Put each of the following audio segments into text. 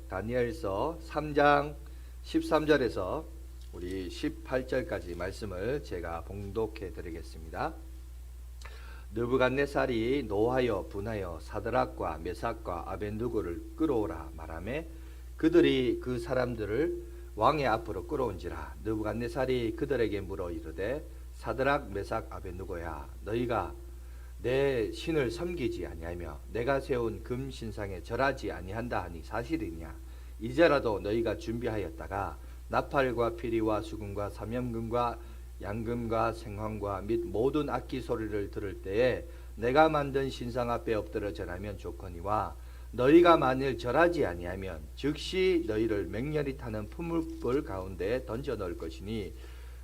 다니엘서 3장 13절에서 우리 18절까지 말씀을 제가 봉독해 드리겠습니다. 느부갓네살이 노하여 분하여 사드락과 메삭과 아벤누고를 끌어오라 말하매 그들이 그 사람들을 왕의 앞으로 끌어온지라. 느부갓네살이 그들에게 물어 이르되 사드락 메삭 아벤누고야, 너희가 내 신을 섬기지 아니하며 내가 세운 금 신상에 절하지 아니한다 하니 사실이냐? 이제라도 너희가 준비하였다가 나팔과 피리와 수금과 삼염금과 양금과 생황과 및 모든 악기 소리를 들을 때에 내가 만든 신상 앞에 엎드려 절하면 좋거니와 너희가 만일 절하지 아니하면 즉시 너희를 맹렬히 타는 풀무불 가운데 던져 넣을 것이니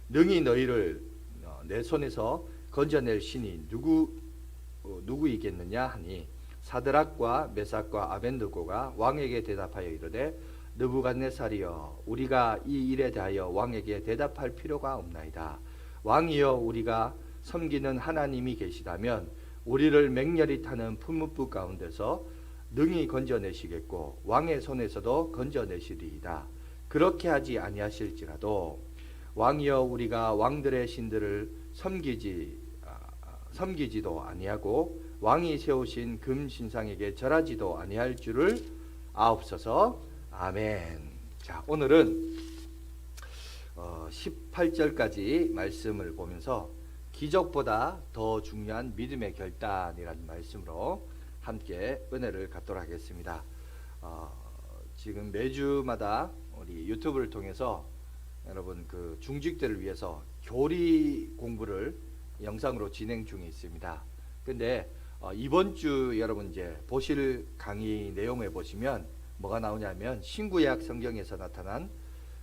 능히 너희를 내 손에서 건져낼 신이 누구이겠느냐 하니 사드락과 메삭과 아벤느고가 왕에게 대답하여 이르되 느부갓네살이여, 우리가 이 일에 대하여 왕에게 대답할 필요가 없나이다. 왕이여, 우리가 섬기는 하나님이 계시다면 우리를 맹렬히 타는 풀무불 가운데서 능히 건져내시겠고 왕의 손에서도 건져내시리이다. 그렇게 하지 아니하실지라도 왕이여, 우리가 왕들의 신들을 섬기지도 아니하고 왕이 세우신 금 신상에게 절하지도 아니할 줄을 아옵소서. 아멘. 자, 오늘은 18절까지 말씀을 보면서 기적보다 더 중요한 믿음의 결단이라는 말씀으로 함께 은혜를 갖도록 하겠습니다. 지금 매주마다 우리 유튜브를 통해서 여러분 그 중직들을 위해서 교리 공부를 영상으로 진행 중에 있습니다. 근데 이번 주 여러분 이제 보실 강의 내용에 보시면 뭐가 나오냐면 신구약 성경에서 나타난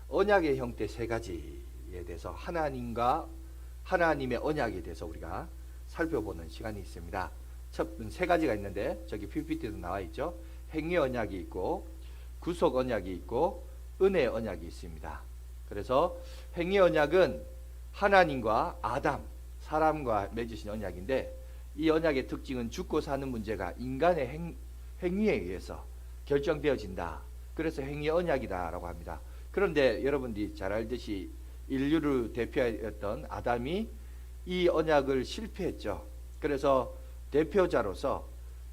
언약의 형태 세 가지에 대해서 하나님의 언약에 대해서 우리가 살펴보는 시간이 있습니다. 세 가지가 있는데 저기 PPT도 나와 있죠. 행위 언약이 있고 구속 언약이 있고 은혜 언약이 있습니다. 그래서 행위 언약은 하나님과 아담, 사람과 맺으신 언약인데 이 언약의 특징은 죽고 사는 문제가 인간의 행위에 의해서 결정되어진다. 그래서 행위 언약이다라고 합니다. 그런데 여러분들이 잘 알듯이 인류를 대표했던 아담이 이 언약을 실패했죠. 그래서 대표자로서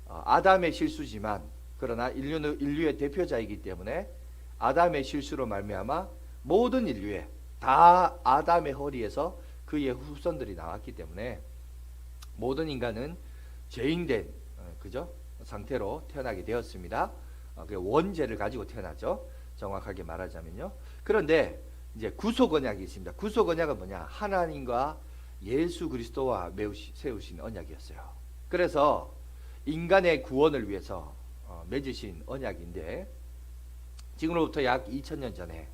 아담의 실수지만 그러나 인류의 대표자이기 때문에 아담의 실수로 말미암아 모든 인류에 다 아담의 허리에서 그의 후손들이 나왔기 때문에 모든 인간은 죄인된 상태로 태어나게 되었습니다. 원죄를 가지고 태어났죠. 정확하게 말하자면요. 그런데 이제 구속 언약이 있습니다. 구속 언약은 뭐냐? 하나님과 예수 그리스도와 세우신 언약이었어요. 그래서 인간의 구원을 위해서 맺으신 언약인데 지금으로부터 약 2000년 전에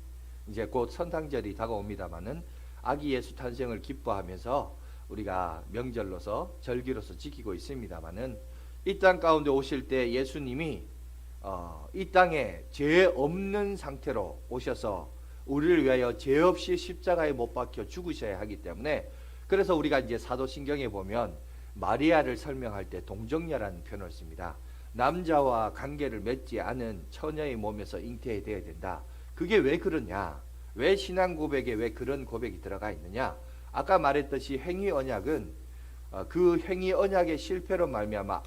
이제 곧 선탕절이 다가옵니다마는 아기 예수 탄생을 기뻐하면서 우리가 명절로서 절기로서 지키고 있습니다마는 이 땅 가운데 오실 때 예수님이 이 땅에 죄 없는 상태로 오셔서 우리를 위하여 죄 없이 십자가에 못 박혀 죽으셔야 하기 때문에 그래서 우리가 이제 사도신경에 보면 마리아를 설명할 때 동정녀라는 표현을 씁니다. 남자와 관계를 맺지 않은 처녀의 몸에서 잉태되어야 된다. 그게 왜 그러냐? 왜 신앙 고백에 왜 그런 고백이 들어가 있느냐? 아까 말했듯이 행위 언약은 그 행위 언약의 실패로 말미암아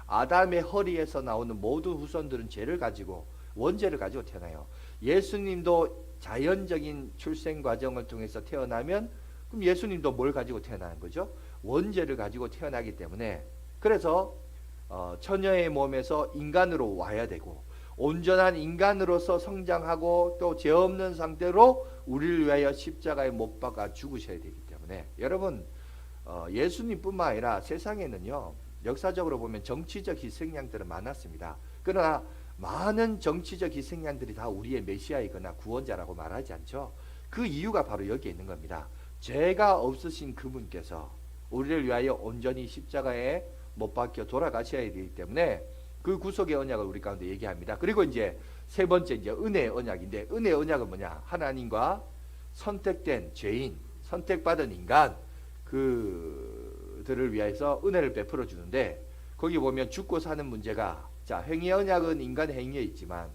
아담의 허리에서 나오는 모든 후손들은 죄를 가지고 원죄를 가지고 태어나요. 예수님도 자연적인 출생 과정을 통해서 태어나면 그럼 예수님도 뭘 가지고 태어나는 거죠? 원죄를 가지고 태어나기 때문에 그래서 처녀의 몸에서 인간으로 와야 되고 온전한 인간으로서 성장하고 또 죄 없는 상태로 우리를 위하여 십자가에 못 박아 죽으셔야 되기 때문에 여러분 예수님뿐만 아니라 세상에는요 역사적으로 보면 정치적 희생양들은 많았습니다. 그러나 많은 정치적 희생양들이 다 우리의 메시아이거나 구원자라고 말하지 않죠. 그 이유가 바로 여기에 있는 겁니다. 죄가 없으신 그분께서 우리를 위하여 온전히 십자가에 못 박혀 돌아가셔야 되기 때문에 그 구속의 언약을 우리 가운데 얘기합니다. 그리고 이제 세 번째 이제 은혜의 언약인데 은혜의 언약은 뭐냐? 하나님과 선택된 죄인, 선택받은 인간 그들을 위해서 은혜를 베풀어 주는데 거기 보면 죽고 사는 문제가 자 행위 언약은 인간의 행위에 있지만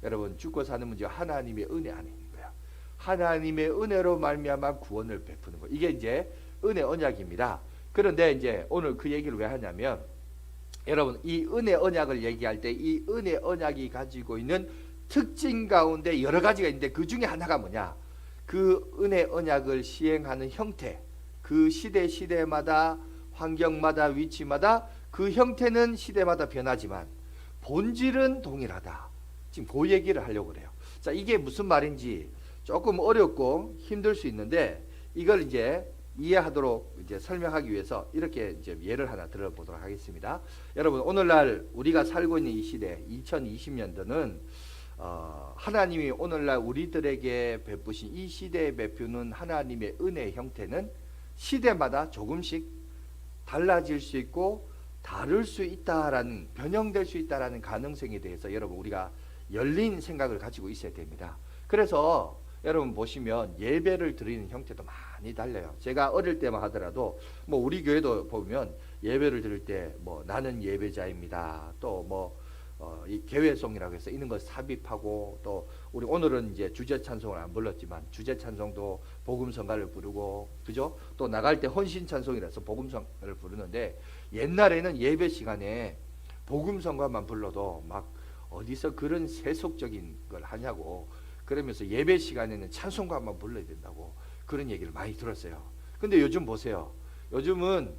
여러분 죽고 사는 문제가 하나님의 은혜 안에 있는 거야. 하나님의 은혜로 말미암아 구원을 베푸는 거. 이게 이제 은혜 언약입니다. 그런데 이제 오늘 그 얘기를 왜 하냐면 여러분 이 은혜 언약을 얘기할 때 이 은혜 언약이 가지고 있는 특징 가운데 여러 가지가 있는데 그 중에 하나가 뭐냐? 그 은혜 언약을 시행하는 형태, 그 시대마다 환경마다 위치마다 그 형태는 시대마다 변하지만 본질은 동일하다. 지금 그 얘기를 하려고 그래요. 자, 이게 무슨 말인지 조금 어렵고 힘들 수 있는데 이걸 이제 이해하도록 이제 설명하기 위해서 이렇게 이제 예를 하나 들어보도록 하겠습니다. 여러분 오늘날 우리가 살고 있는 이 시대 2020년도는 하나님이 오늘날 우리들에게 베푸신 이 시대에 베푸는 하나님의 은혜의 형태는 시대마다 조금씩 달라질 수 있고 다를 수 있다라는 변형될 수 있다라는 가능성에 대해서 여러분 우리가 열린 생각을 가지고 있어야 됩니다. 그래서 여러분 보시면 예배를 드리는 형태도 많이 달라요. 제가 어릴 때만 하더라도 뭐 우리 교회도 보면 예배를 드릴 때 뭐 나는 예배자입니다. 또 이 개회송이라고 해서 있는 걸 삽입하고 또 우리 오늘은 이제 주제 찬송을 안 불렀지만 주제 찬송도 복음성가를 부르고 그죠? 또 나갈 때 헌신 찬송이라서 복음성가를 부르는데 옛날에는 예배 시간에 복음성가만 불러도 막 어디서 그런 세속적인 걸 하냐고 그러면서 예배 시간에는 찬송가만 불러야 된다고 그런 얘기를 많이 들었어요. 근데 요즘 보세요. 요즘은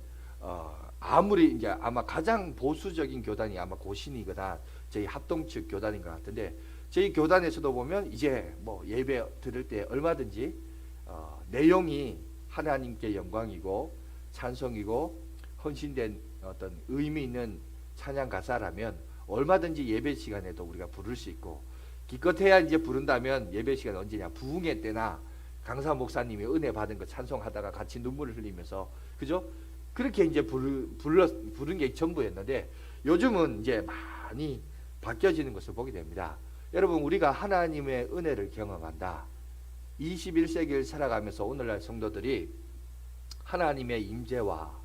아무리 이제 아마 가장 보수적인 교단이 아마 고신이거나 저희 합동측 교단인 것 같은데 저희 교단에서도 보면 이제 뭐 예배 드릴 때 얼마든지 내용이 하나님께 영광이고 찬송이고 헌신된 어떤 의미 있는 찬양 가사라면 얼마든지 예배 시간에도 우리가 부를 수 있고 기껏해야 이제 부른다면 예배 시간 언제냐 부흥회 때나 강사 목사님이 은혜 받은 거 찬송하다가 같이 눈물을 흘리면서 그죠? 그렇게 이제 부른 게 전부였는데 요즘은 이제 많이 바뀌어지는 것을 보게 됩니다. 여러분 우리가 하나님의 은혜를 경험한다. 21세기를 살아가면서 오늘날 성도들이 하나님의 임재와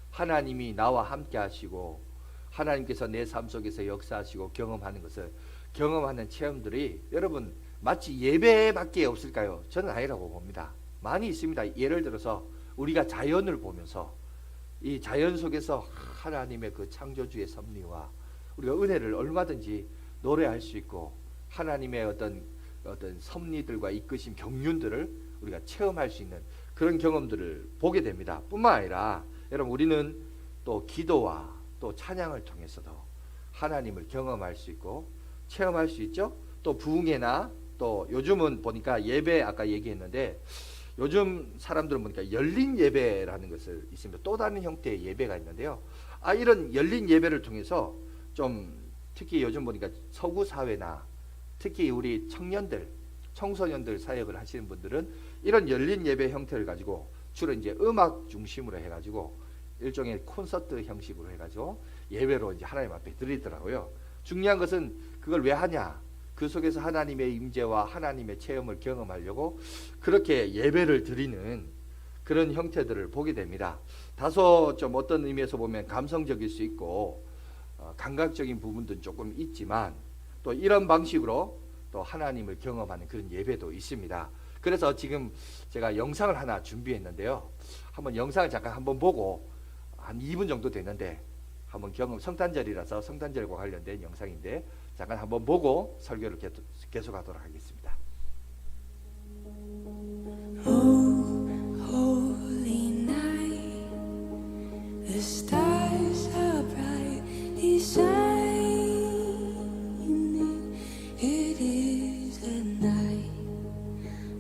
하나님이 나와 함께 하시고 하나님께서 내 삶 속에서 역사하시고 경험하는 것을 경험하는 체험들이 여러분 마치 예배밖에 없을까요? 저는 아니라고 봅니다. 많이 있습니다. 예를 들어서 우리가 자연을 보면서 이 자연 속에서 하나님의 그 창조주의 섭리와 우리가 은혜를 얼마든지 노래할 수 있고 하나님의 어떤 섭리들과 이끄심 경륜들을 우리가 체험할 수 있는 그런 경험들을 보게 됩니다. 뿐만 아니라 여러분 우리는 또 기도와 또 찬양을 통해서도 하나님을 경험할 수 있고 체험할 수 있죠. 또 부흥회나 또 요즘은 보니까 예배 아까 얘기했는데 요즘 사람들은 보니까 열린 예배라는 것을 있습니다. 또 다른 형태의 예배가 있는데요. 이런 열린 예배를 통해서 좀 특히 요즘 보니까 서구 사회나 특히 우리 청년들, 청소년들 사역을 하시는 분들은 이런 열린 예배 형태를 가지고 주로 이제 음악 중심으로 해가지고 일종의 콘서트 형식으로 해가지고 예배로 이제 하나님 앞에 드리더라고요. 중요한 것은 그걸 왜 하냐? 그 속에서 하나님의 임재와 하나님의 체험을 경험하려고 그렇게 예배를 드리는 그런 형태들을 보게 됩니다. 다소 좀 어떤 의미에서 보면 감성적일 수 있고 감각적인 부분도 조금 있지만 또 이런 방식으로 또 하나님을 경험하는 그런 예배도 있습니다. 그래서 지금 제가 영상을 하나 준비했는데요. 한번 영상을 잠깐 한번 보고 한 2분 정도 됐는데 한번 성탄절이라서 성탄절과 관련된 영상인데 잠깐 한번 보고 설교를 계속하도록 하겠습니다. Holy night, the stars are brightly shining. It is the night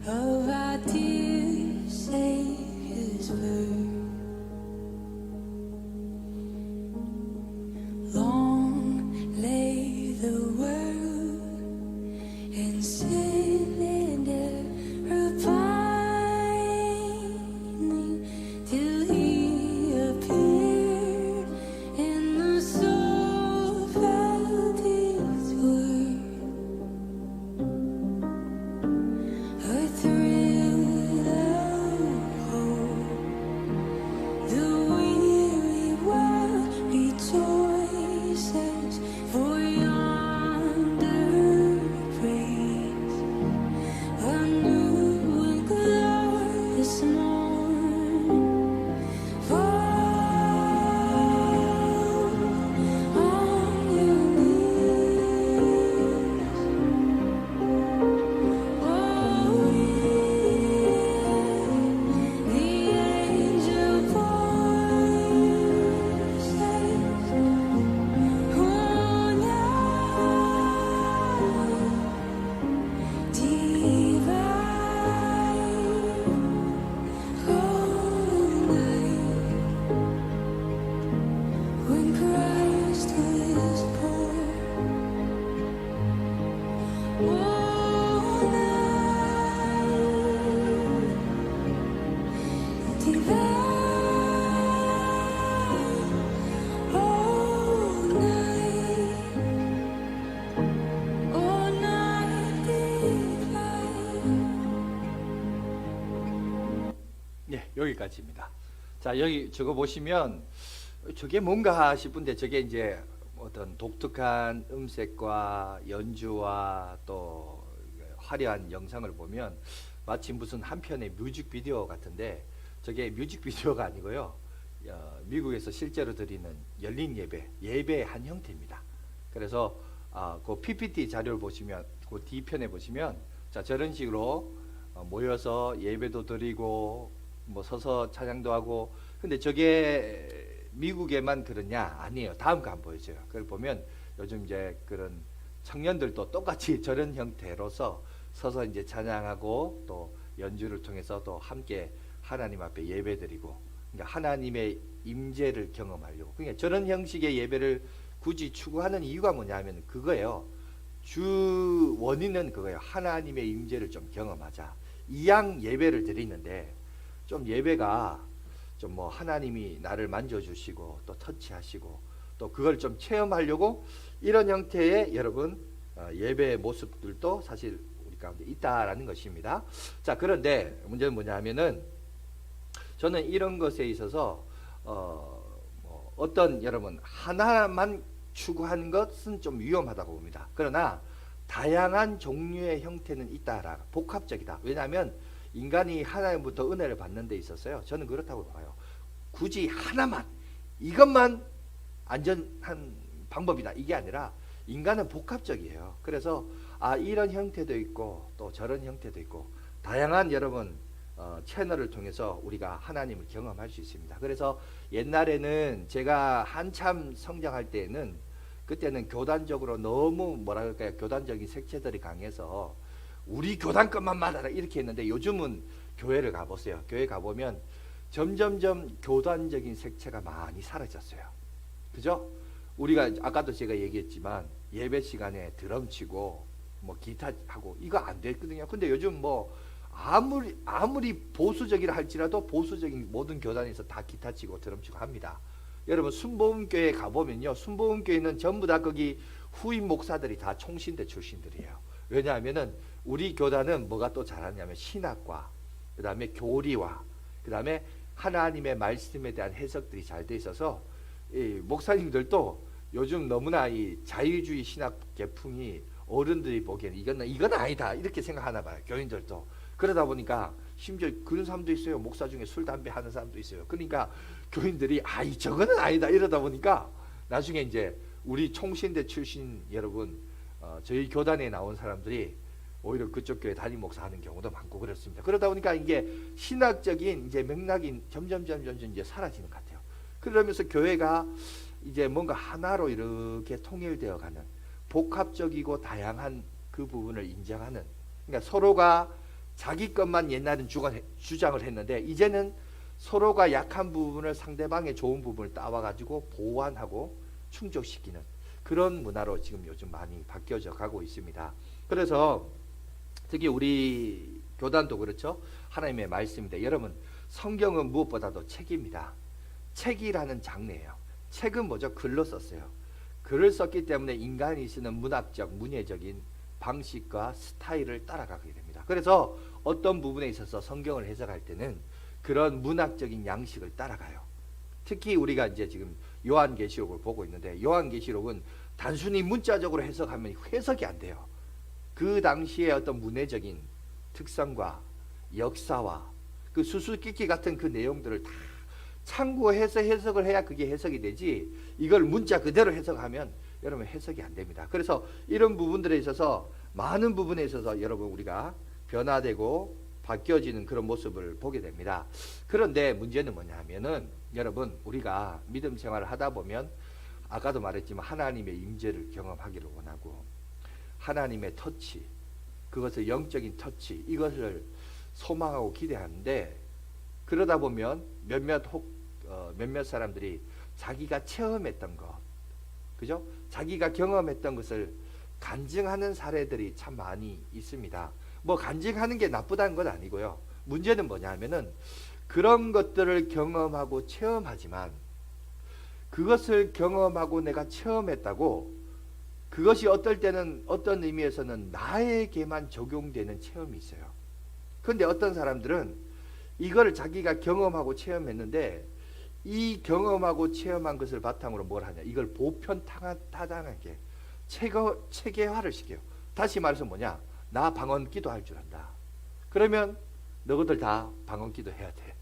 of our dear Savior's birth. Long lay the world in sin and error pining, till He appeared all night, divine, all night divine. 네, 여기까지입니다. 자, 여기 저거 보시면 저게 뭔가 싶은데 저게 이제 어떤 독특한 음색과 연주와 또 화려한 영상을 보면 마치 무슨 한 편의 뮤직비디오 같은데 저게 뮤직비디오가 아니고요. 미국에서 실제로 드리는 열린 예배의 한 형태입니다. 그래서 그 PPT 자료를 보시면 그 뒤편에 보시면 자, 저런 식으로 모여서 예배도 드리고 뭐 서서 찬양도 하고 근데 저게 미국에만 그러냐? 아니에요. 다음 거 한번 보여줘요. 그걸 보면 요즘 이제 그런 청년들도 똑같이 저런 형태로서 서서 이제 찬양하고 또 연주를 통해서 또 함께 하나님 앞에 예배드리고 그러니까 하나님의 임재를 경험하려고 그러니까 저런 형식의 예배를 굳이 추구하는 이유가 뭐냐면 그거예요. 주 원인은 그거예요. 하나님의 임재를 좀 경험하자. 이양 예배를 드리는데 좀 예배가 좀 뭐 하나님이 나를 만져주시고 또 터치하시고 또 그걸 좀 체험하려고 이런 형태의 여러분 예배의 모습들도 사실 우리 가운데 있다라는 것입니다. 자, 그런데 문제는 뭐냐면은 저는 이런 것에 있어서 어떤 여러분 하나만 추구하는 것은 좀 위험하다고 봅니다. 그러나 다양한 종류의 형태는 있다라 복합적이다. 왜냐하면 인간이 하나님부터 은혜를 받는 데 있어서요. 저는 그렇다고 봐요. 굳이 하나만 이것만 안전한 방법이다. 이게 아니라 인간은 복합적이에요. 그래서 이런 형태도 있고 또 저런 형태도 있고 다양한 여러분 채널을 통해서 우리가 하나님을 경험할 수 있습니다. 그래서 옛날에는 제가 한참 성장할 때에는 그때는 교단적으로 너무 뭐라 그럴까요? 교단적인 색채들이 강해서 우리 교단 것만 말하라 이렇게 했는데 요즘은 교회를 가보세요. 교회 가보면 점점점 교단적인 색채가 많이 사라졌어요. 그죠? 우리가 아까도 제가 얘기했지만 예배 시간에 드럼 치고 뭐 기타 하고 이거 안 됐거든요. 근데 요즘 뭐 아무리 보수적이라 할지라도 보수적인 모든 교단에서 다 기타 치고 드럼 치고 합니다. 여러분 순복음교회 가보면요. 순복음교회는 전부 다 거기 후임 목사들이 다 총신대 출신들이에요. 왜냐하면은 우리 교단은 뭐가 또 잘하냐면 신학과 그 다음에 교리와 그 다음에 하나님의 말씀에 대한 해석들이 잘 돼 있어서 이 목사님들도 요즘 너무나 이 자유주의 신학 계풍이 어른들이 보기에는 이건 아니다 이렇게 생각하나 봐요. 교인들도. 그러다 보니까 심지어 그런 사람도 있어요. 목사 중에 술 담배 하는 사람도 있어요. 그러니까 교인들이 저거는 아니다 이러다 보니까 나중에 이제 우리 총신대 출신 여러분 저희 교단에 나온 사람들이 오히려 그쪽 교회 담임 목사 하는 경우도 많고 그렇습니다. 그러다 보니까 이게 신학적인 이제 맥락이 점점 이제 사라지는 것 같아요. 그러면서 교회가 이제 뭔가 하나로 이렇게 통일되어 가는 복합적이고 다양한 그 부분을 인정하는 그러니까 서로가 자기 것만 옛날엔 주장을 했는데 이제는 서로가 약한 부분을 상대방의 좋은 부분을 따와가지고 보완하고 충족시키는 그런 문화로 지금 요즘 많이 바뀌어져 가고 있습니다. 그래서 특히 우리 교단도 그렇죠. 하나님의 말씀인데 여러분 성경은 무엇보다도 책입니다. 책이라는 장르예요. 책은 뭐죠? 글로 썼어요. 글을 썼기 때문에 인간이 쓰는 문학적, 문예적인 방식과 스타일을 따라가게 됩니다. 그래서 어떤 부분에 있어서 성경을 해석할 때는 그런 문학적인 양식을 따라가요. 특히 우리가 이제 지금 요한계시록을 보고 있는데 요한계시록은 단순히 문자적으로 해석하면 해석이 안 돼요. 그 당시에 어떤 문해적인 특성과 역사와 그 수수께끼 같은 그 내용들을 다 참고해서 해석을 해야 그게 해석이 되지 이걸 문자 그대로 해석하면 여러분 해석이 안 됩니다. 그래서 이런 부분들에 있어서 많은 부분에 있어서 여러분 우리가 변화되고 바뀌어지는 그런 모습을 보게 됩니다. 그런데 문제는 뭐냐 하면은 여러분 우리가 믿음 생활을 하다 보면 아까도 말했지만 하나님의 임재를 경험하기를 원하고 하나님의 터치 그것을 영적인 터치 이것을 소망하고 기대하는데 그러다 보면 몇몇 사람들이 자기가 체험했던 것 그죠? 자기가 경험했던 것을 간증하는 사례들이 참 많이 있습니다. 뭐 간증하는 게 나쁘다는 건 아니고요. 문제는 뭐냐 하면은 그런 것들을 경험하고 체험하지만 그것을 경험하고 내가 체험했다고 그것이 어떨 때는 어떤 의미에서는 나에게만 적용되는 체험이 있어요. 그런데 어떤 사람들은 이걸 자기가 경험하고 체험했는데 이 경험하고 체험한 것을 바탕으로 뭘 하냐, 이걸 보편타당하게 체계화를 시켜요. 다시 말해서 뭐냐, 나 방언기도 할 줄 안다. 그러면 너희들 다 방언기도 해야 돼.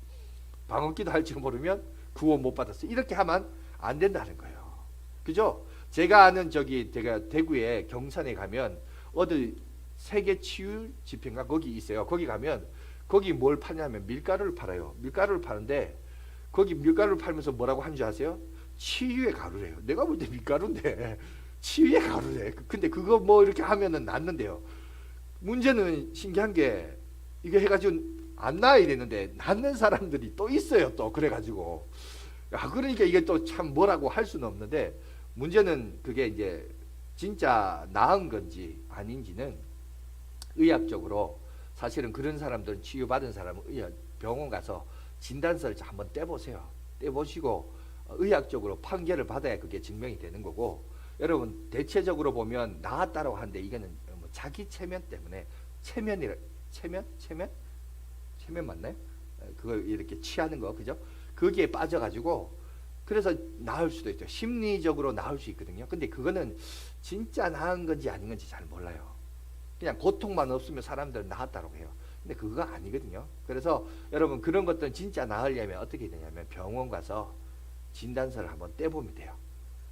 방언기도 할 줄 모르면 구원 못 받았어. 이렇게 하면 안 된다는 거예요. 그죠? 제가 아는 제가 대구에 경산에 가면 어디 세계 치유 집회인가 거기 있어요. 거기 가면 거기 뭘 파냐면 밀가루를 팔아요. 밀가루를 파는데 거기 밀가루를 팔면서 뭐라고 하는 줄 아세요? 치유의 가루래요. 내가 볼 때 밀가루인데 치유의 가루래. 근데 그거 뭐 이렇게 하면은 낫는데요. 문제는 신기한 게 이게 해가지고 안 나아 이랬는데 낫는 사람들이 또 있어요. 또 그래가지고 그러니까 이게 또 참 뭐라고 할 수는 없는데 문제는 그게 이제 진짜 나은 건지 아닌지는 의학적으로 사실은 그런 사람들은 치유받은 사람은 병원 가서 진단서를 한번 떼보세요. 떼보시고 의학적으로 판결을 받아야 그게 증명이 되는 거고, 여러분 대체적으로 보면 나았다라고 하는데 이거는 뭐 자기 체면 때문에 체면 맞나요? 그걸 이렇게 취하는 거, 그죠? 거기에 빠져가지고 그래서 나을 수도 있죠. 심리적으로 나을 수 있거든요. 근데 그거는 진짜 나은 건지 아닌 건지 잘 몰라요. 그냥 고통만 없으면 사람들은 나았다고 해요. 근데 그거 아니거든요. 그래서 여러분 그런 것들은 진짜 나으려면 어떻게 되냐면 병원 가서 진단서를 한번 떼보면 돼요.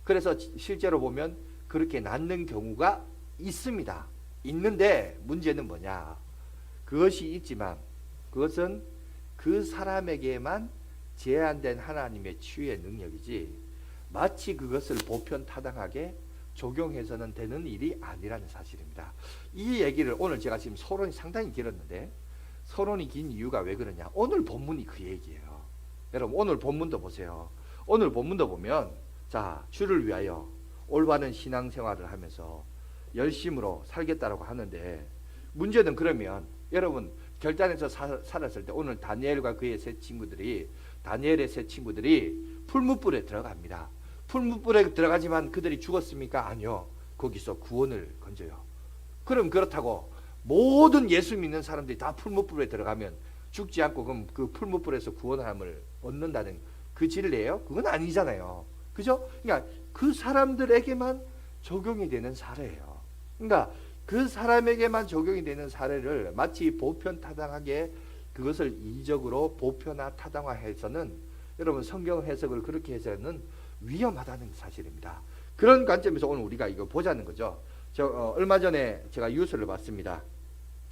그래서 실제로 보면 그렇게 낫는 경우가 있습니다. 있는데 문제는 뭐냐, 그것이 있지만 그것은 그 사람에게만 제한된 하나님의 치유의 능력이지 마치 그것을 보편타당하게 적용해서는 되는 일이 아니라는 사실입니다. 이 얘기를 오늘 제가 지금 서론이 상당히 길었는데 서론이 긴 이유가 왜 그러냐, 오늘 본문이 그 얘기예요. 여러분 오늘 본문도 보세요. 오늘 본문도 보면 자, 주를 위하여 올바른 신앙생활을 하면서 열심으로 살겠다라고 하는데 문제는 그러면 여러분 결단해서 살았을 때 오늘 다니엘과 그의 세 친구들이 다니엘의 세 친구들이 풀무불에 들어갑니다. 풀무불에 들어가지만 그들이 죽었습니까? 아니요. 거기서 구원을 건져요. 그럼 그렇다고 모든 예수 믿는 사람들이 다 풀무불에 들어가면 죽지 않고 그럼 그 풀무불에서 구원함을 얻는다는 그 진리예요? 그건 아니잖아요. 그죠? 그러니까 그 사람들에게만 적용이 되는 사례예요. 그러니까 그 사람에게만 적용이 되는 사례를 마치 보편타당하게 그것을 이적으로 보편화 타당화해서는 여러분 성경 해석을 그렇게 해서는 위험하다는 사실입니다. 그런 관점에서 오늘 우리가 이거 보자는 거죠. 얼마 전에 제가 뉴스를 봤습니다.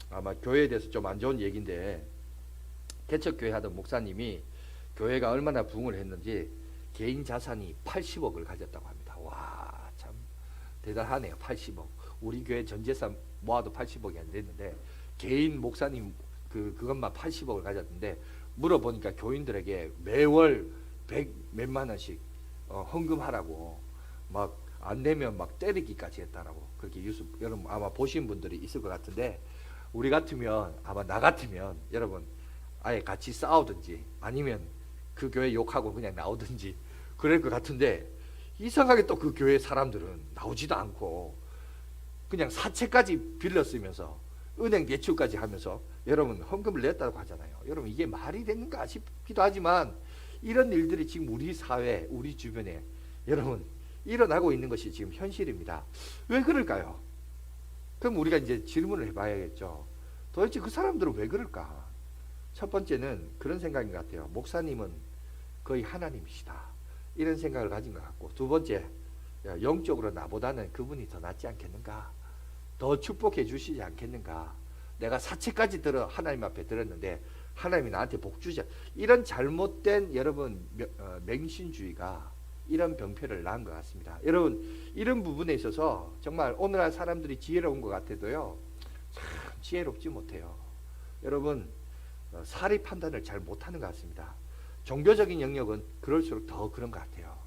아마 교회에 대해서 좀 안 좋은 얘기인데 개척교회 하던 목사님이 교회가 얼마나 부흥을 했는지 개인 자산이 80억을 가졌다고 합니다. 와, 참 대단하네요. 80억. 우리 교회 전 재산 모아도 80억이 안 됐는데 개인 목사님 그것만 80억을 가졌는데 물어보니까 교인들에게 매월 100 몇만 원씩 헌금하라고 막 안 내면 막 때리기까지 했다라고 그렇게 뉴스 여러분 아마 보신 분들이 있을 것 같은데 우리 같으면 아마 나 같으면 여러분 아예 같이 싸우든지 아니면 그 교회 욕하고 그냥 나오든지 그럴 것 같은데 이상하게 또 그 교회 사람들은 나오지도 않고 그냥 사채까지 빌렸으면서 은행 대출까지 하면서 여러분 헌금을 냈다고 하잖아요. 여러분 이게 말이 되는가 싶기도 하지만 이런 일들이 지금 우리 사회 우리 주변에 여러분 일어나고 있는 것이 지금 현실입니다. 왜 그럴까요? 그럼 우리가 이제 질문을 해봐야겠죠. 도대체 그 사람들은 왜 그럴까? 첫 번째는 그런 생각인 것 같아요. 목사님은 거의 하나님이시다 이런 생각을 가진 것 같고, 두 번째 영적으로 나보다는 그분이 더 낫지 않겠는가, 더 축복해 주시지 않겠는가, 내가 사채까지 하나님 앞에 들었는데 하나님이 나한테 복 주자, 이런 잘못된 여러분 맹신주의가 이런 병폐를 낳은 것 같습니다. 여러분 이런 부분에 있어서 정말 오늘날 사람들이 지혜로운 것 같아도요 참 지혜롭지 못해요. 여러분 사리 판단을 잘 못하는 것 같습니다. 종교적인 영역은 그럴수록 더 그런 것 같아요.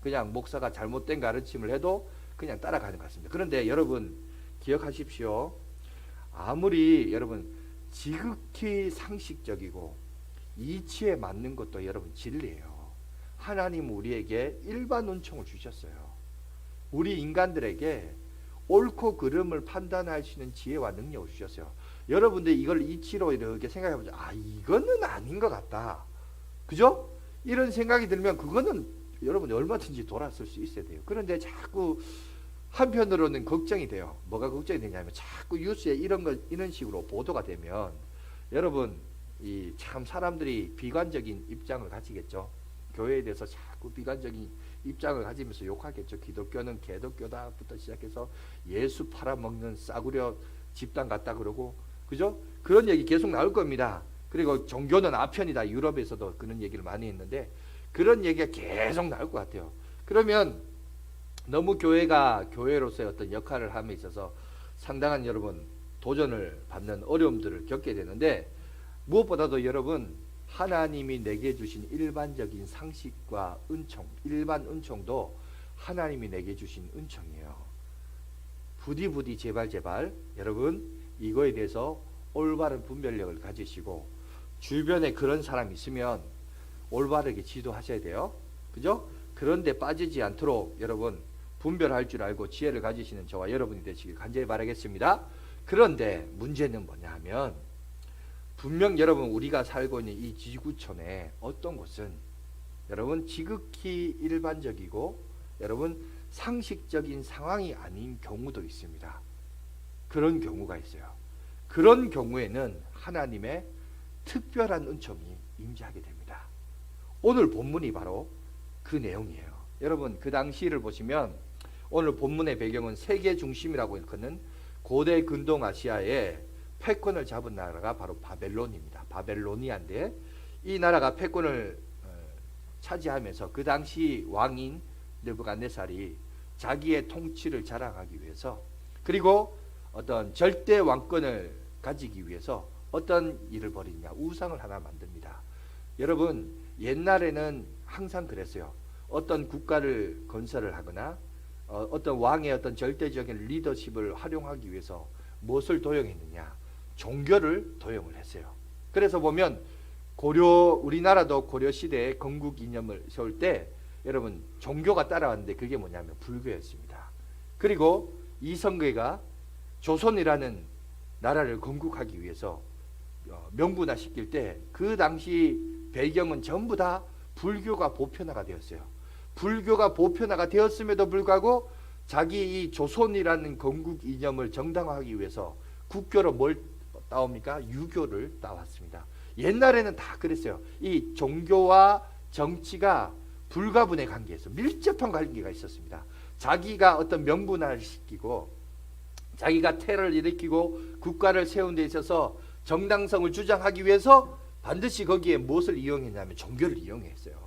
그냥 목사가 잘못된 가르침을 해도 그냥 따라가는 것 같습니다. 그런데 여러분 기억하십시오. 아무리 여러분 지극히 상식적이고 이치에 맞는 것도 여러분 진리예요. 하나님 우리에게 일반 은총을 주셨어요. 우리 인간들에게 옳고 그름을 판단할 수 있는 지혜와 능력을 주셨어요. 여러분들 이걸 이치로 이렇게 생각해보죠. 아, 이거는 아닌 것 같다. 그죠? 이런 생각이 들면 그거는 여러분이 얼마든지 돌았을 수 있어야 돼요. 그런데 자꾸 한편으로는 걱정이 돼요. 뭐가 걱정이 되냐면 자꾸 뉴스에 이런 식으로 보도가 되면 여러분 이 참 사람들이 비관적인 입장을 가지겠죠. 교회에 대해서 자꾸 비관적인 입장을 가지면서 욕하겠죠. 기독교는 개독교다부터 시작해서 예수 팔아먹는 싸구려 집단 같다 그러고, 그죠? 그런 얘기 계속 나올 겁니다. 그리고 종교는 아편이다. 유럽에서도 그런 얘기를 많이 했는데 그런 얘기가 계속 나올 것 같아요. 그러면 너무 교회가 교회로서의 어떤 역할을 함에 있어서 상당한 여러분 도전을 받는 어려움들을 겪게 되는데, 무엇보다도 여러분 하나님이 내게 주신 일반적인 상식과 은총, 일반 은총도 하나님이 내게 주신 은총이에요. 부디 제발 여러분 이거에 대해서 올바른 분별력을 가지시고 주변에 그런 사람이 있으면 올바르게 지도하셔야 돼요. 그죠? 그런데 빠지지 않도록 여러분 분별할 줄 알고 지혜를 가지시는 저와 여러분이 되시길 간절히 바라겠습니다. 그런데 문제는 뭐냐 하면 분명 여러분 우리가 살고 있는 이 지구촌에 어떤 곳은 여러분 지극히 일반적이고 여러분 상식적인 상황이 아닌 경우도 있습니다. 그런 경우가 있어요. 그런 경우에는 하나님의 특별한 은총이 임재하게 됩니다. 오늘 본문이 바로 그 내용이에요. 여러분 그 당시를 보시면 오늘 본문의 배경은 세계 중심이라고 일컫는 고대 근동 아시아에 패권을 잡은 나라가 바로 바벨론입니다. 바벨로니아인데 이 나라가 패권을 차지하면서 그 당시 왕인 느부갓네살이 자기의 통치를 자랑하기 위해서 그리고 어떤 절대 왕권을 가지기 위해서 어떤 일을 벌이냐, 우상을 하나 만듭니다. 여러분 옛날에는 항상 그랬어요. 어떤 국가를 건설을 하거나 어떤 왕의 어떤 절대적인 리더십을 활용하기 위해서 무엇을 도용했느냐, 종교를 도용을 했어요. 그래서 보면 우리나라도 고려 시대에 건국 이념을 세울 때 여러분 종교가 따라왔는데 그게 뭐냐면 불교였습니다. 그리고 이성계가 조선이라는 나라를 건국하기 위해서 명분화시킬 때 그 당시 배경은 전부 다 불교가 보편화가 되었어요. 불교가 보편화가 되었음에도 불구하고 자기 이 조선이라는 건국 이념을 정당화하기 위해서 국교로 뭘 따옵니까? 유교를 따왔습니다. 옛날에는 다 그랬어요. 이 종교와 정치가 불가분의 관계에서 밀접한 관계가 있었습니다. 자기가 어떤 명분화를 시키고 자기가 테러를 일으키고 국가를 세운 데 있어서 정당성을 주장하기 위해서 반드시 거기에 무엇을 이용했냐면 종교를 이용했어요.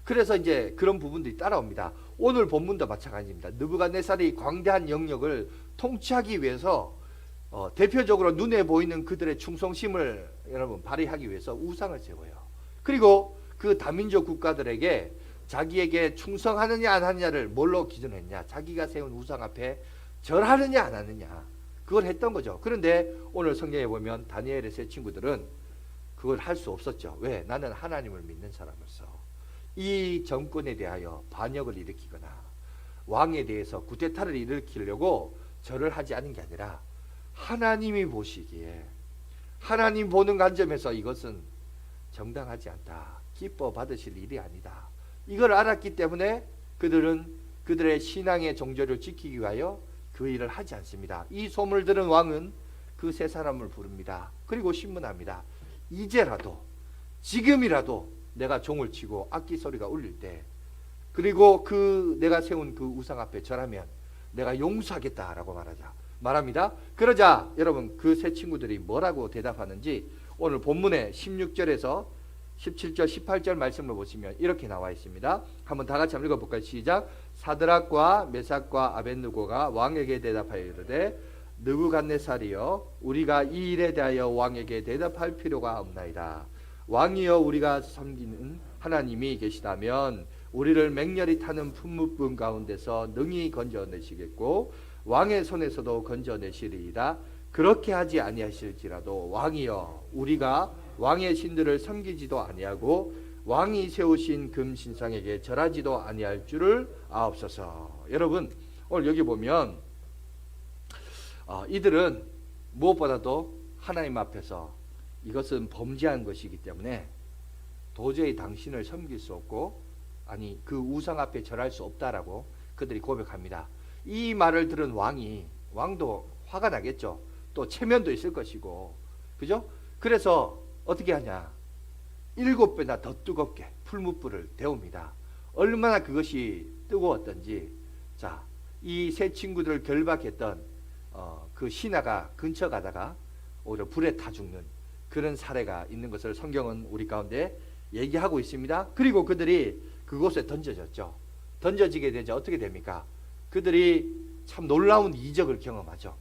그래서 이제 그런 부분들이 따라옵니다. 오늘 본문도 마찬가지입니다. 느부갓네살이 광대한 영역을 통치하기 위해서 대표적으로 눈에 보이는 그들의 충성심을 여러분 발휘하기 위해서 우상을 세워요. 그리고 그 다민족 국가들에게 자기에게 충성하느냐 안 하느냐를 뭘로 기준했냐, 자기가 세운 우상 앞에 절하느냐 안 하느냐, 그걸 했던 거죠. 그런데 오늘 성경에 보면 다니엘의 세 친구들은 그걸 할 수 없었죠. 왜? 나는 하나님을 믿는 사람으로서 이 정권에 대하여 반역을 일으키거나 왕에 대해서 구테타를 일으키려고 절을 하지 않은 게 아니라 하나님이 보시기에 하나님 보는 관점에서 이것은 정당하지 않다, 기뻐 받으실 일이 아니다, 이걸 알았기 때문에 그들은 그들의 신앙의 정조를 지키기 위하여 그 일을 하지 않습니다. 이 소문을 들은 왕은 그 세 사람을 부릅니다. 그리고 신문합니다. 이제라도 지금이라도 내가 종을 치고 악기 소리가 울릴 때 그리고 내가 세운 그 우상 앞에 절하면 내가 용서하겠다라고 말합니다. 그러자 여러분 그 세 친구들이 뭐라고 대답하는지 오늘 본문의 16절에서 17절 18절 말씀을 보시면 이렇게 나와 있습니다. 한번 다 같이 한번 읽어볼까요? 시작. 사드락과 메삭과 아벳느고가 왕에게 대답하여 이르되 느부갓네살이여, 우리가 이 일에 대하여 왕에게 대답할 필요가 없나이다. 왕이여, 우리가 섬기는 하나님이 계시다면 우리를 맹렬히 타는 품무불 가운데서 능히 건져내시겠고 왕의 손에서도 건져내시리이다. 그렇게 하지 아니하실지라도 왕이여 우리가 왕의 신들을 섬기지도 아니하고 왕이 세우신 금 신상에게 절하지도 아니할 줄을 아옵소서. 여러분 오늘 여기 보면 이들은 무엇보다도 하나님 앞에서 이것은 범죄한 것이기 때문에 도저히 당신을 섬길 수 없고 아니 그 우상 앞에 절할 수 없다라고 그들이 고백합니다. 이 말을 들은 왕도 화가 나겠죠. 또 체면도 있을 것이고 그죠? 그래서 어떻게 하냐 7배나 더 뜨겁게 풀무불을 데웁니다. 얼마나 그것이 뜨거웠던지 자, 이 세 친구들을 결박했던 그 신하가 근처 가다가 오히려 불에 타 죽는 그런 사례가 있는 것을 성경은 우리 가운데 얘기하고 있습니다. 그리고 그들이 그곳에 던져졌죠. 던져지게 되자 어떻게 됩니까? 그들이 참 놀라운 이적을 경험하죠.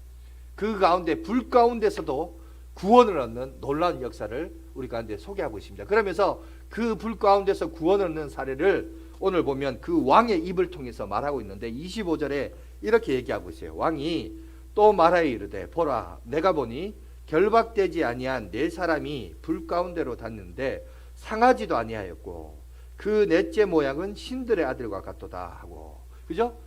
그 가운데 불 가운데서도 구원을 얻는 놀라운 역사를 우리 가운데 소개하고 있습니다. 그러면서 그 불 가운데서 구원을 얻는 사례를 오늘 보면 그 왕의 입을 통해서 말하고 있는데 25절에 이렇게 얘기하고 있어요. 왕이 또 말하여 이르되 보라 내가 보니 결박되지 아니한 네 사람이 불 가운데로 닿는데 상하지도 아니하였고 그 넷째 모양은 신들의 아들과 같도다 하고 그죠?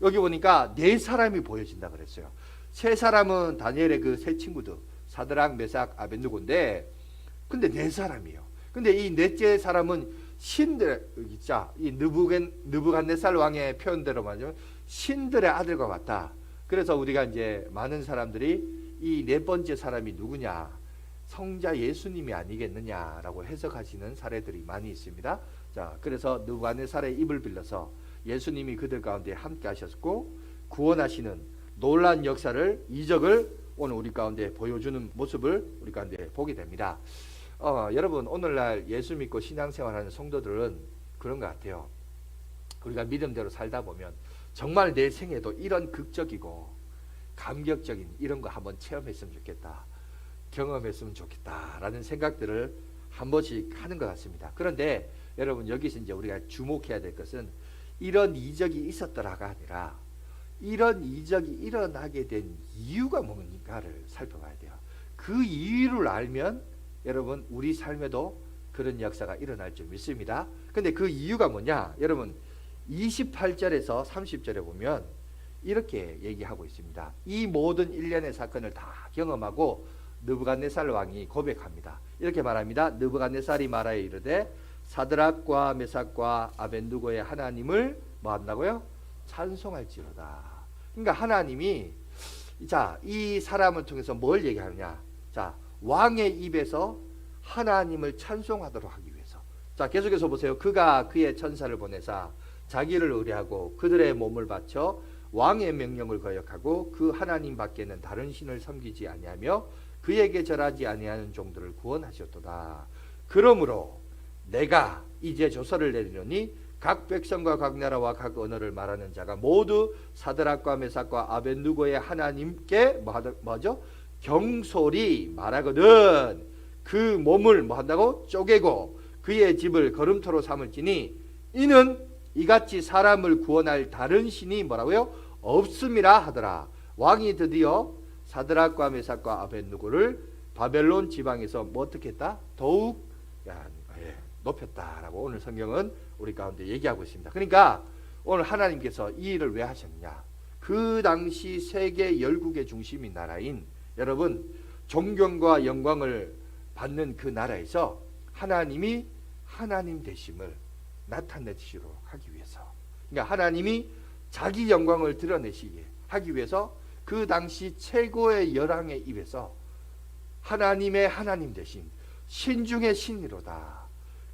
여기 보니까 네 사람이 보여진다 그랬어요. 세 사람은 다니엘의 그 세 친구들 사드락 메삭 아벤누고인데 근데 네 사람이에요. 근데 이 넷째 사람은 신들의 이 느부갓네살 왕의 표현대로 말하면 신들의 아들과 같다. 그래서 우리가 이제 많은 사람들이 이 네 번째 사람이 누구냐 성자 예수님이 아니겠느냐라고 해석하시는 사례들이 많이 있습니다. 자, 그래서 느부갓네살의 입을 빌려서 예수님이 그들 가운데 함께 하셨고 구원하시는 놀라운 역사를 이적을 오늘 우리 가운데 보여주는 모습을 우리 가운데 보게 됩니다. 여러분 오늘날 예수 믿고 신앙생활하는 성도들은 그런 것 같아요. 우리가 믿음대로 살다 보면 정말 내 생에도 이런 극적이고 감격적인 이런 거 한번 체험했으면 좋겠다. 경험했으면 좋겠다라는 생각들을 한 번씩 하는 것 같습니다. 그런데 여러분 여기서 이제 우리가 주목해야 될 것은 이런 이적이 있었더라가 아니라 이런 이적이 일어나게 된 이유가 뭔가를 살펴봐야 돼요. 그 이유를 알면 여러분 우리 삶에도 그런 역사가 일어날 줄 믿습니다. 근데 그 이유가 뭐냐? 여러분 28절에서 30절에 보면 이렇게 얘기하고 있습니다. 이 모든 일련의 사건을 다 경험하고 느부갓네살 왕이 고백합니다. 이렇게 말합니다. 느부갓네살이 말하여 이르되 사드락과 메삭과 아벤누고의 하나님을 뭐 한다고요? 찬송할지로다. 그러니까 하나님이 자, 이 사람을 통해서 뭘 얘기하느냐? 자, 왕의 입에서 하나님을 찬송하도록 하기 위해서. 자, 계속해서 보세요. 그가 그의 천사를 보내사 자기를 의뢰하고 그들의 몸을 바쳐 왕의 명령을 거역하고 그 하나님 밖에는 다른 신을 섬기지 아니하며 그에게 절하지 아니하는 종들을 구원하셨도다. 그러므로 내가 이제 조서를 내리노니 각 백성과 각 나라와 각 언어를 말하는 자가 모두 사드락과 메삭과 아벤누고의 하나님께 뭐죠? 경솔히 말하거든 그 몸을 뭐 한다고? 쪼개고 그의 집을 거름토로 삼을지니 이는 이같이 사람을 구원할 다른 신이 뭐라고요? 없음이라 하더라. 왕이 드디어 사드락과 메삭과 아벤누고를 바벨론 지방에서 뭐 어떻게 했다? 더욱 높였다라고 오늘 성경은 우리 가운데 얘기하고 있습니다. 그러니까 오늘 하나님께서 이 일을 왜 하셨냐? 그 당시 세계 열국의 중심인 나라인 여러분 존경과 영광을 받는 그 나라에서 하나님이 하나님 되심을 나타내시도록 하기 위해서 그러니까 하나님이 자기 영광을 드러내시게 하기 위해서 그 당시 최고의 열왕의 입에서 하나님의 하나님 되신 신중의 신이로다.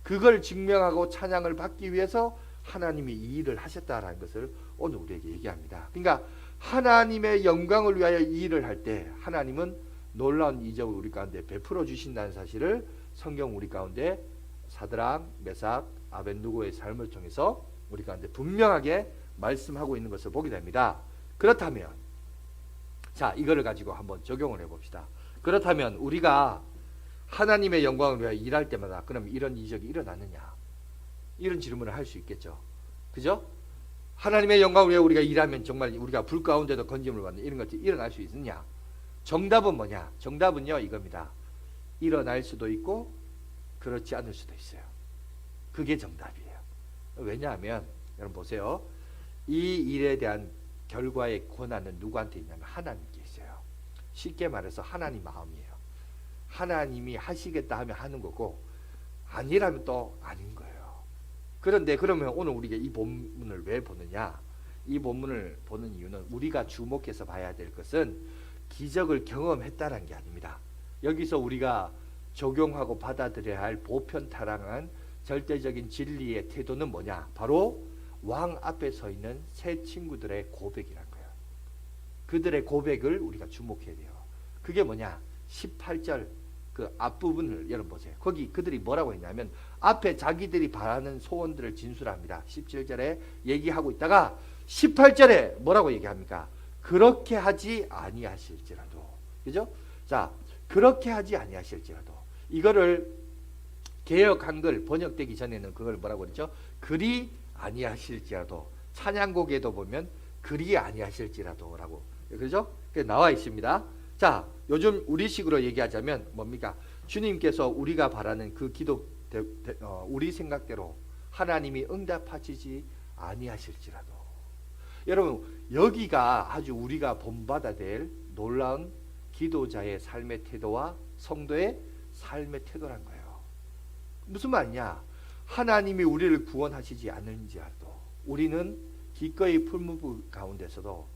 그걸 증명하고 찬양을 받기 위해서 하나님이 이 일을 하셨다라는 것을 오늘 우리에게 얘기합니다. 그러니까 하나님의 영광을 위하여 이 일을 할 때 하나님은 놀라운 이적을 우리 가운데 베풀어 주신다는 사실을 성경 우리 가운데 사드락, 메삭, 아벤누고의 삶을 통해서 우리 가운데 분명하게 말씀하고 있는 것을 보게 됩니다. 그렇다면 자, 이거를 가지고 한번 적용을 해봅시다. 그렇다면 우리가 하나님의 영광을 위하여 일할 때마다 그럼 이런 이적이 일어나느냐? 이런 질문을 할 수 있겠죠. 그죠? 하나님의 영광을 위해 우리가 일하면 정말 우리가 불 가운데도 건짐을 받는 이런 것들이 일어날 수 있느냐? 정답은 뭐냐? 정답은요 이겁니다. 일어날 수도 있고 그렇지 않을 수도 있어요. 그게 정답이에요. 왜냐하면 여러분 보세요. 이 일에 대한 결과의 권한은 누구한테 있냐면 하나님께 있어요. 쉽게 말해서 하나님 마음이에요. 하나님이 하시겠다 하면 하는 거고 아니라면 또 아닌 거예요. 그런데 그러면 오늘 우리가 이 본문을 왜 보느냐? 이 본문을 보는 이유는 우리가 주목해서 봐야 될 것은 기적을 경험했다는 게 아닙니다. 여기서 우리가 적용하고 받아들여야 할 보편타락한 절대적인 진리의 태도는 뭐냐? 바로 왕 앞에 서 있는 세 친구들의 고백이란 거예요. 그들의 고백을 우리가 주목해야 돼요. 그게 뭐냐? 18절 그 앞부분을 여러분 보세요. 거기 그들이 뭐라고 했냐면 앞에 자기들이 바라는 소원들을 진술합니다. 17절에 얘기하고 있다가 18절에 뭐라고 얘기합니까? 그렇게 하지 아니하실지라도. 그죠? 자, 그렇게 하지 아니하실지라도. 이거를 개역 한글 번역되기 전에는 그걸 뭐라고 그랬죠? 그리 아니하실지라도. 찬양곡에도 보면 그리 아니하실지라도라고. 그죠? 나와 있습니다. 자, 요즘 우리식으로 얘기하자면 뭡니까? 주님께서 우리가 바라는 그 기도 우리 생각대로 하나님이 응답하시지 아니하실지라도. 여러분 여기가 아주 우리가 본받아야 될 놀라운 기도자의 삶의 태도와 성도의 삶의 태도란 거예요. 무슨 말이냐? 하나님이 우리를 구원하시지 않는지라도 우리는 기꺼이 풀무불 가운데서도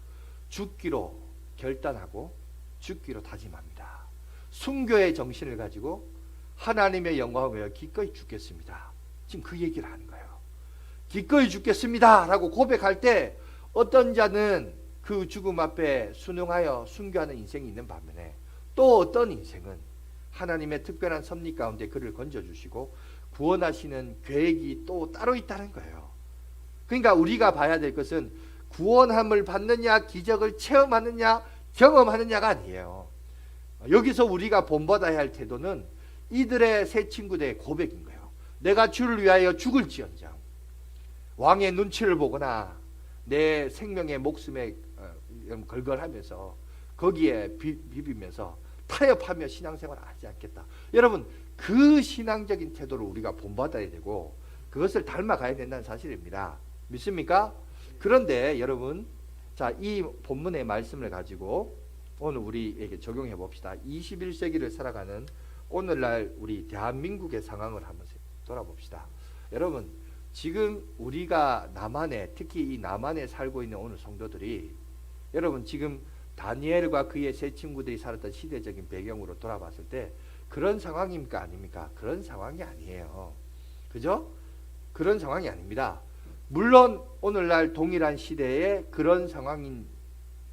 죽기로 결단하고 죽기로 다짐합니다. 순교의 정신을 가지고 하나님의 영광을 위하여 기꺼이 죽겠습니다. 지금 그 얘기를 하는 거예요. 기꺼이 죽겠습니다 라고 고백할 때 어떤 자는 그 죽음 앞에 순응하여 순교하는 인생이 있는 반면에 또 어떤 인생은 하나님의 특별한 섭리 가운데 그를 건져주시고 구원하시는 계획이 또 따로 있다는 거예요. 그러니까 우리가 봐야 될 것은 구원함을 받느냐 기적을 체험하느냐 경험하느냐가 아니에요. 여기서 우리가 본받아야 할 태도는 이들의 세 친구들의 고백인 거예요. 내가 주를 위하여 죽을지언정 왕의 눈치를 보거나 내 생명의 목숨에 걸걸하면서 거기에 비비면서 타협하며 신앙생활을 하지 않겠다. 여러분 그 신앙적인 태도를 우리가 본받아야 되고 그것을 닮아가야 된다는 사실입니다. 믿습니까? 그런데 여러분 자, 이 본문의 말씀을 가지고 오늘 우리에게 적용해 봅시다. 21세기를 살아가는 오늘날 우리 대한민국의 상황을 한번 돌아봅시다. 여러분 지금 우리가 남한에 특히 이 남한에 살고 있는 오늘 성도들이 여러분 지금 다니엘과 그의 세 친구들이 살았던 시대적인 배경으로 돌아봤을 때 그런 상황입니까 아닙니까? 그런 상황이 아니에요. 그죠? 그런 상황이 아닙니다. 물론 오늘날 동일한 시대에 그런 상황인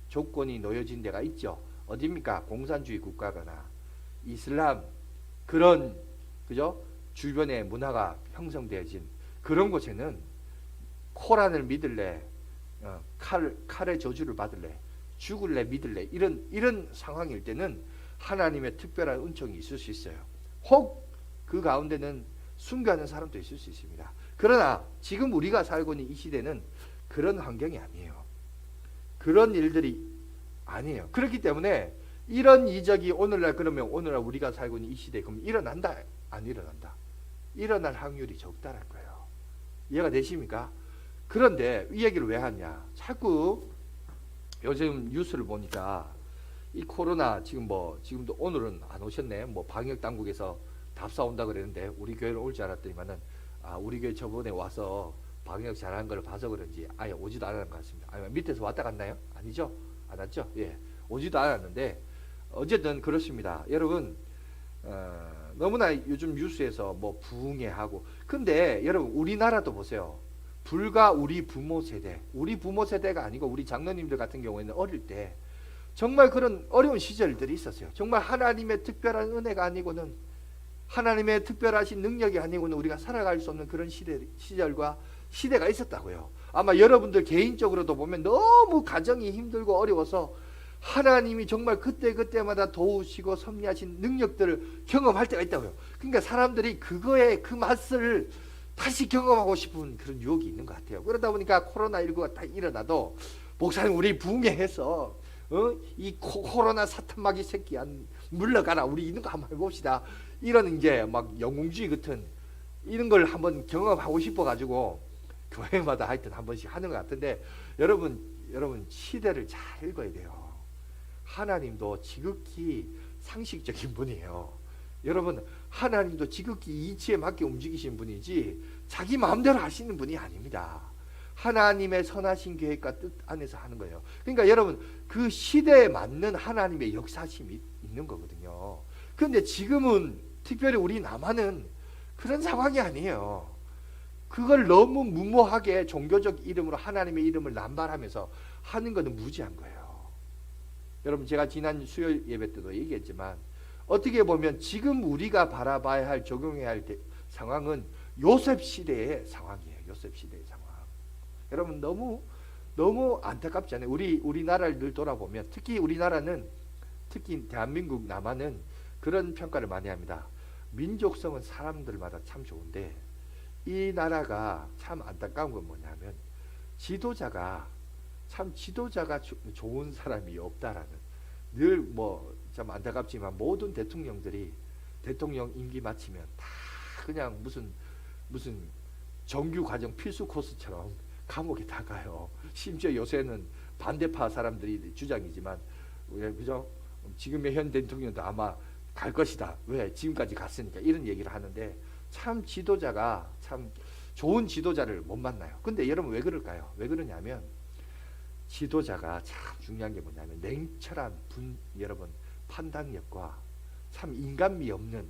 조건이 놓여진 데가 있죠. 어디입니까? 공산주의 국가거나 이슬람 그런 그죠? 주변에 문화가 형성되어진 그런 곳에는 코란을 믿을래, 칼의 저주를 받을래, 죽을래 믿을래 이런 상황일 때는 하나님의 특별한 은총이 있을 수 있어요. 혹 그 가운데는 순교하는 사람도 있을 수 있습니다. 그러나 지금 우리가 살고 있는 이 시대는 그런 환경이 아니에요. 그런 일들이 아니에요. 그렇기 때문에 이런 이적이 오늘날 그러면 오늘날 우리가 살고 있는 이 시대에 그럼 일어난다? 안 일어난다? 일어날 확률이 적다는 거예요. 이해가 되십니까? 그런데 이 얘기를 왜 하냐? 자꾸 요즘 뉴스를 보니까 이 코로나 지금도 오늘은 안 오셨네. 뭐 방역 당국에서 답사 온다 그랬는데 우리 교회로 올 줄 알았더니만은 우리 교회 저번에 와서 방역 잘한 걸 봐서 그런지 아예 오지도 않았는 것 같습니다. 아니 밑에서 왔다 갔나요? 아니죠? 안 왔죠? 예, 오지도 않았는데 어쨌든 그렇습니다. 여러분 너무나 요즘 뉴스에서 뭐 부흥회하고 근데 여러분 우리나라도 보세요. 불과 우리 부모 세대가 아니고 우리 장로님들 같은 경우에는 어릴 때 정말 그런 어려운 시절들이 있었어요. 정말 하나님의 특별한 은혜가 아니고는 하나님의 특별하신 능력이 아니고는 우리가 살아갈 수 없는 그런 시절과 시대가 있었다고요. 아마 여러분들 개인적으로도 보면 너무 가정이 힘들고 어려워서 하나님이 정말 그때마다 도우시고 섭리하신 능력들을 경험할 때가 있다고요. 그러니까 사람들이 그거의 그 맛을 다시 경험하고 싶은 그런 유혹이 있는 것 같아요. 그러다 보니까 코로나19가 딱 일어나도 목사님 우리 부흥회해서 이 코로나 사탄마귀 새끼야 물러가라, 우리 이런 거 한번 해봅시다. 이런 이제 막 영웅주의 같은 이런 걸 한번 경험하고 싶어가지고 교회마다 하여튼 한 번씩 하는 것 같은데, 여러분 시대를 잘 읽어야 돼요. 하나님도 지극히 상식적인 분이에요. 여러분 하나님도 지극히 이치에 맞게 움직이신 분이지 자기 마음대로 하시는 분이 아닙니다. 하나님의 선하신 계획과 뜻 안에서 하는 거예요. 그러니까 여러분 그 시대에 맞는 하나님의 역사심이 있는 거거든요. 그런데 지금은 특별히 우리 남한은 그런 상황이 아니에요. 그걸 너무 무모하게 종교적 이름으로 하나님의 이름을 남발하면서 하는 것은 무지한 거예요. 여러분 제가 지난 수요일 예배 때도 얘기했지만 어떻게 보면 지금 우리가 바라봐야 할, 적용해야 할 상황은 요셉 시대의 상황이에요. 요셉 시대의 상황. 여러분 너무 안타깝지 않아요? 우리나라를 늘 돌아보면 특히 우리나라는, 특히 대한민국 남한은 그런 평가를 많이 합니다. 민족성은 사람들마다 참 좋은데 이 나라가 참 안타까운 건 뭐냐면 지도자가 좋은 사람이 없다라는, 늘 뭐 참 안타깝지만 모든 대통령들이 대통령 임기 마치면 다 그냥 무슨 정규 과정 필수 코스처럼 감옥에 다 가요. 심지어 요새는 반대파 사람들이 주장이지만 그죠? 지금의 현 대통령도 아마 갈 것이다. 왜? 지금까지 갔으니까. 이런 얘기를 하는데 참 지도자가 참 좋은 지도자를 못 만나요. 근데 여러분 왜 그럴까요? 왜 그러냐면 지도자가 참 중요한 게 뭐냐면 냉철한 여러분 판단력과 참 인간미 없는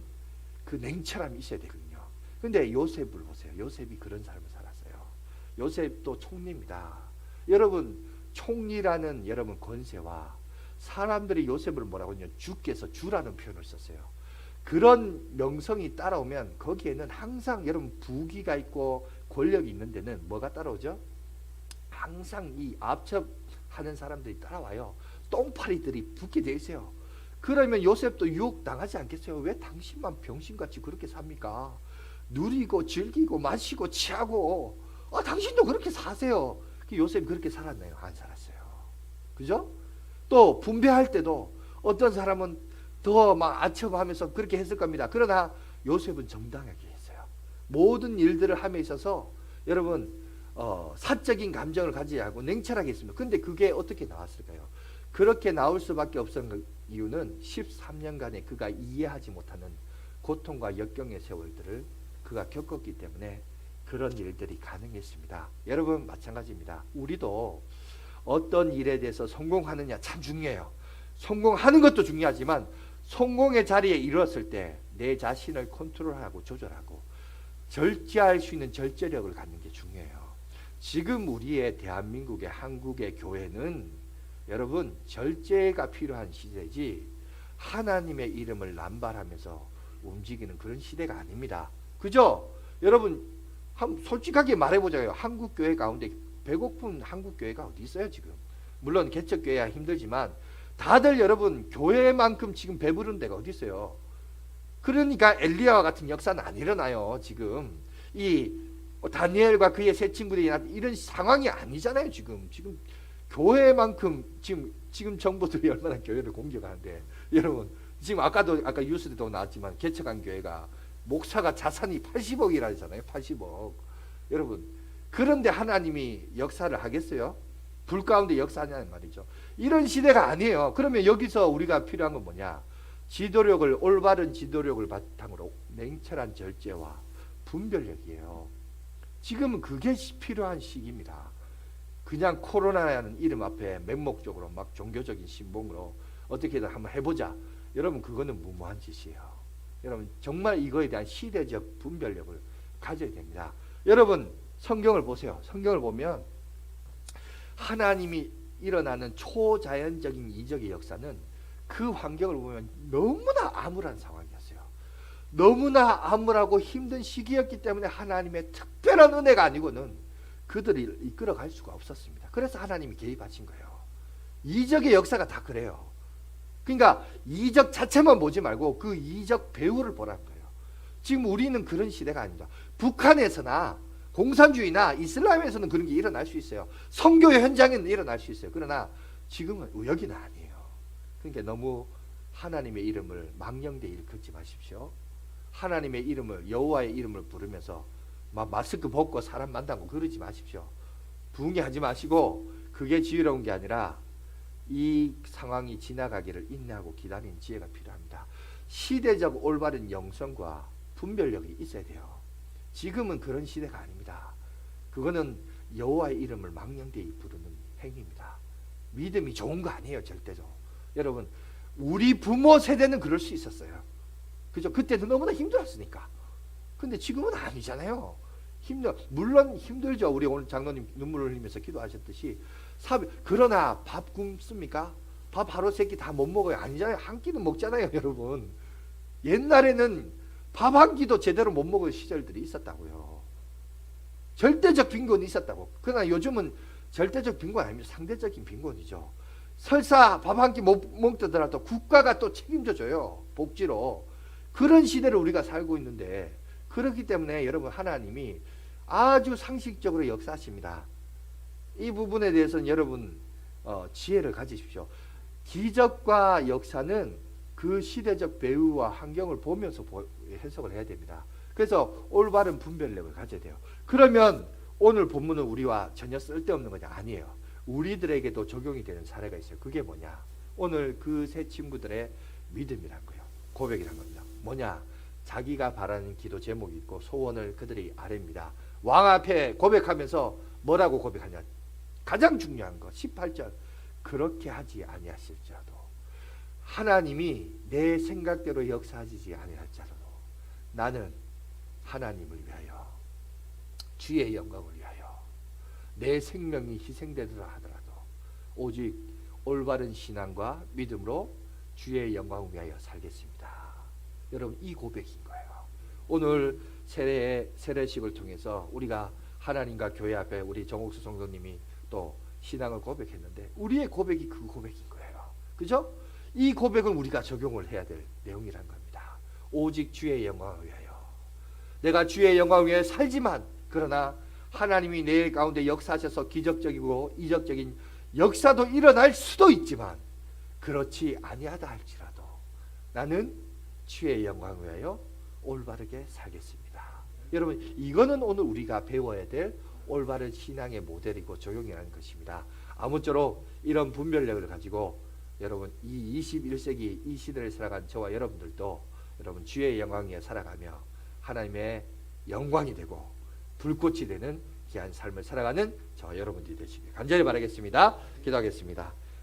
그 냉철함이 있어야 되거든요. 근데 요셉을 보세요. 요셉이 그런 삶을 살았어요. 요셉도 총리입니다. 여러분 총리라는 여러분 권세와 사람들이 요셉을 뭐라고 하냐, 주께서 주라는 표현을 썼어요. 그런 명성이 따라오면 거기에는 항상 여러분 부귀가 있고 권력이 있는 데는 뭐가 따라오죠? 항상 이 압첩하는 사람들이 따라와요. 똥파리들이 붙게 돼 있어요. 그러면 요셉도 유혹 당하지 않겠어요? 왜 당신만 병신같이 그렇게 삽니까? 누리고 즐기고 마시고 취하고 당신도 그렇게 사세요. 요셉이 그렇게 살았나요? 안 살았어요. 그죠? 또 분배할 때도 어떤 사람은 더 막 아첨하면서 그렇게 했을 겁니다. 그러나 요셉은 정당하게 했어요. 모든 일들을 함에 있어서 여러분 사적인 감정을 가져야 하고 냉철하게 했습니다. 근데 그게 어떻게 나왔을까요? 그렇게 나올 수밖에 없었던 이유는 13년간의 그가 이해하지 못하는 고통과 역경의 세월들을 그가 겪었기 때문에 그런 일들이 가능했습니다. 여러분 마찬가지입니다. 우리도 어떤 일에 대해서 성공하느냐 참 중요해요. 성공하는 것도 중요하지만 성공의 자리에 이르렀을 때 내 자신을 컨트롤하고 조절하고 절제할 수 있는 절제력을 갖는 게 중요해요. 지금 우리의 대한민국의 한국의 교회는 여러분 절제가 필요한 시대지 하나님의 이름을 남발하면서 움직이는 그런 시대가 아닙니다. 그죠? 여러분 솔직하게 말해보자고요. 한국 교회 가운데 배고픈 한국 교회가 어디 있어요 지금? 물론 개척교회야 힘들지만 다들 여러분 교회만큼 지금 배부른 데가 어디 있어요? 그러니까 엘리야와 같은 역사는 안 일어나요. 지금 이 다니엘과 그의 세 친구들이 이런 상황이 아니잖아요. 지금 교회만큼 지금 정부들이 얼마나 교회를 공격하는데, 여러분 지금 아까 뉴스에도 나왔지만 개척한 교회가 목사가 자산이 80억이라잖아요. 80억. 여러분 그런데 하나님이 역사를 하겠어요? 불 가운데 역사하냐는 말이죠. 이런 시대가 아니에요. 그러면 여기서 우리가 필요한 건 뭐냐? 올바른 지도력을 바탕으로 냉철한 절제와 분별력이에요. 지금은 그게 필요한 시기입니다. 그냥 코로나라는 이름 앞에 맹목적으로 막 종교적인 신봉으로 어떻게든 한번 해보자. 여러분 그거는 무모한 짓이에요. 여러분 정말 이거에 대한 시대적 분별력을 가져야 됩니다. 여러분 성경을 보세요. 성경을 보면 하나님이 일어나는 초자연적인 이적의 역사는 그 환경을 보면 너무나 암울한 상황이었어요. 너무나 암울하고 힘든 시기였기 때문에 하나님의 특별한 은혜가 아니고는 그들을 이끌어갈 수가 없었습니다. 그래서 하나님이 개입하신 거예요. 이적의 역사가 다 그래요. 그러니까 이적 자체만 보지 말고 그 이적 배후를 보라는 거예요. 지금 우리는 그런 시대가 아닙니다. 북한에서나 공산주의나 이슬람에서는 그런 게 일어날 수 있어요. 선교의 현장에는 일어날 수 있어요. 그러나 지금은 여기는 아니에요. 그러니까 너무 하나님의 이름을 망령되이 일컫지 마십시오. 하나님의 이름을, 여호와의 이름을 부르면서 막 마스크 벗고 사람 만나고 그러지 마십시오. 부흥하지 마시고, 그게 지혜로운 게 아니라 이 상황이 지나가기를 인내하고 기다리는 지혜가 필요합니다. 시대적 올바른 영성과 분별력이 있어야 돼요. 지금은 그런 시대가 아닙니다. 그거는 여호와의 이름을 망령되이 부르는 행위입니다. 믿음이 좋은 거 아니에요, 절대로. 여러분, 우리 부모 세대는 그럴 수 있었어요. 그죠? 그때는 너무나 힘들었으니까. 근데 지금은 아니잖아요. 물론 힘들죠. 우리 오늘 장로님 눈물을 흘리면서 기도하셨듯이. 그러나 밥 굶습니까? 밥 하루 세 끼 다 못 먹어요. 아니잖아요. 한 끼는 먹잖아요, 여러분. 옛날에는 밥 한 끼도 제대로 못 먹을 시절들이 있었다고요. 절대적 빈곤이 있었다고. 그러나 요즘은 절대적 빈곤 아닙니다. 상대적인 빈곤이죠. 설사 밥 한 끼 못 먹더라도 국가가 또 책임져 줘요. 복지로. 그런 시대를 우리가 살고 있는데, 그렇기 때문에 여러분, 하나님이 아주 상식적으로 역사하십니다. 이 부분에 대해서는 여러분 지혜를 가지십시오. 기적과 역사는 그 시대적 배후와 환경을 보면서 해석을 해야 됩니다. 그래서 올바른 분별력을 가져야 돼요. 그러면 오늘 본문은 우리와 전혀 쓸데없는 거냐? 아니에요. 우리들에게도 적용이 되는 사례가 있어요. 그게 뭐냐? 오늘 그 세 친구들의 믿음이란 거예요. 고백이란 겁니다. 뭐냐? 자기가 바라는 기도 제목이 있고 소원을 그들이 아뢰입니다. 왕 앞에 고백하면서 뭐라고 고백하냐? 가장 중요한 거 18절. 그렇게 하지 아니하실지라도, 하나님이 내 생각대로 역사하지 아니할지라도 나는 하나님을 위하여, 주의 영광을 위하여, 내 생명이 희생되더라 하더라도 오직 올바른 신앙과 믿음으로 주의 영광을 위하여 살겠습니다. 여러분, 이 고백인 거예요. 오늘 세례식을 통해서 우리가 하나님과 교회 앞에 우리 정옥수 성도님이 또 신앙을 고백했는데, 우리의 고백이 그 고백인 거예요. 그죠? 이 고백은 우리가 적용을 해야 될 내용이란 겁니다. 오직 주의 영광을 위하여, 내가 주의 영광을 위해 살지만, 그러나 하나님이 내 가운데 역사하셔서 기적적이고 이적적인 역사도 일어날 수도 있지만, 그렇지 아니하다 할지라도 나는 주의 영광을 위하여 올바르게 살겠습니다. 여러분, 이거는 오늘 우리가 배워야 될 올바른 신앙의 모델이고 적용이라는 것입니다. 아무쪼록 이런 분별력을 가지고 여러분, 이 21세기 이 시대를 살아간 저와 여러분들도 여러분 주의 영광 위에 살아가며 하나님의 영광이 되고 불꽃이 되는 귀한 삶을 살아가는 저와 여러분들이 되시길 간절히 바라겠습니다. 기도하겠습니다.